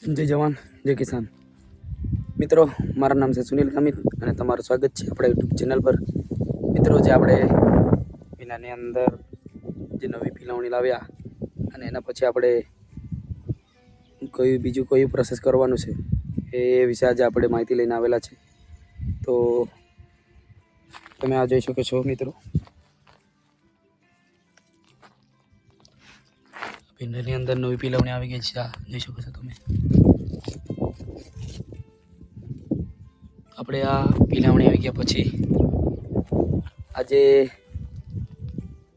જય જવાન જય કિસાન મિત્રો, મારું નામ છે સુનિલ ગામિત અને તમારું સ્વાગત છે આપણા યુટ્યુબ ચેનલ પર। મિત્રો, જે આપણે પીનાની અંદર જે નવી પીલાવણી લાવ્યા અને એના પછી આપણે કોઈ પ્રોસેસ કરવાનું છે એ વિશે આજે આપણે માહિતી લઈને આવેલા છે। તો તમે આ જોઈ શકો છો મિત્રો, ભીંડાની અંદર નવી પીલાવણી આવી ગઈ છે। આ જોઈ શકો છો તમે। આપણે આ પીલાવણી આવી ગયા પછી આજે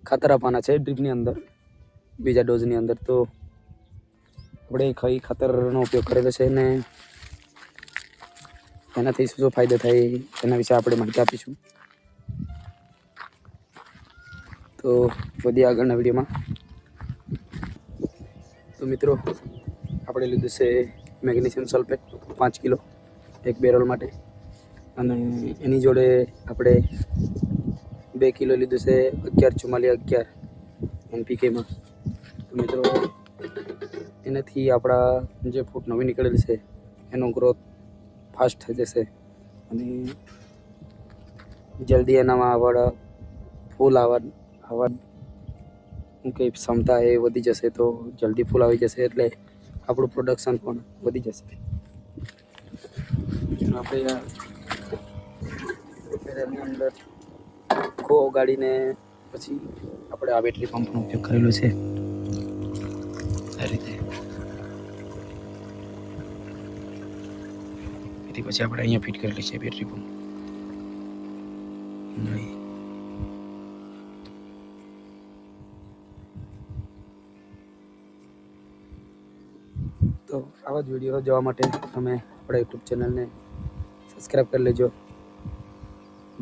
ખાતર આપવાના છે ડ્રીપની અંદર, બીજા ડોઝની અંદર। તો આપણે કઈ ખાતરનો ઉપયોગ કરેલો છે ને એનાથી શું શું ફાયદો થાય એના વિશે આપણે માહિતી આપીશું। તો વધીએ આગળના વિડીયોમાં। તો મિત્રો, આપણે લીધું છે મેગ્નેશિયમ સલ્ફેટ 5 કિલો એક બેરલ માટે, અને એની જોડે આપણે 2 કિલો લીધું છે 114411 NPKમાં। તો મિત્રો, એનાથી આપણા જે ફૂટ નવી નીકળેલી છે એનો ગ્રોથ ફાસ્ટ થઈ જશે અને જલ્દી એનામાં ફૂલ આવવા કંઈ ક્ષમતા એ વધી જશે। તો જલ્દી ફૂલ આવી જશે એટલે આપણું પ્રોડક્શન પણ વધી જશે। આપણે એની અંદર ખો ઓગાળીને પછી આપણે આ બેટરી પંપનો ઉપયોગ કરેલો છે આ રીતે। એથી પછી આપણે અહીંયા ફિટ કરેલી છે બેટરી પંપ। તો આવા જ વિડીયો જોવા માટે તમે આપણા યુટ્યુબ ચેનલને સબસ્ક્રાઈબ કરી લેજો,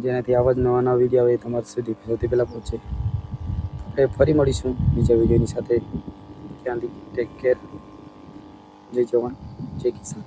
જેનાથી આવા જ નવા વિડીયો આવે તમારા સુધી સૌથી પહેલાં પહોંચે। આપણે ફરી મળીશું બીજા વિડીયોની સાથે। ત્યાંથી ટેક કેર। જય જવાન જય કિસાન।